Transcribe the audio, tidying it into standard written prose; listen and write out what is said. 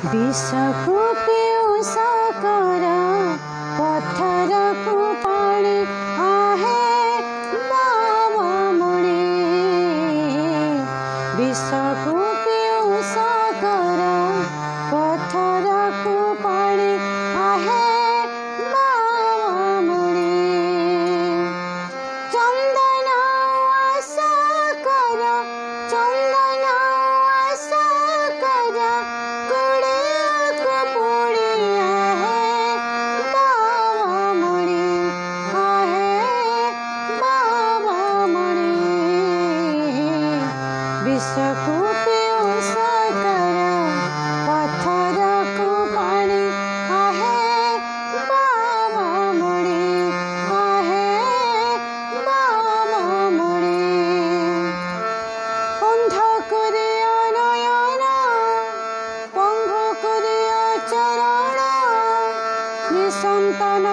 विषको पियूष कर पत्थर को पानी आहे बाबा मुड़ी विषको पियूष कर पत्थर को पानी आहे बाबा मुड़ी चंदन आशा कर चंदन आशा कर विषको पियूष कर पत्थर को पानी आहे बाबा मुड़ी आहे बाबा मुड़ी अंध करिया नयन पंग करिया चरण निसंतान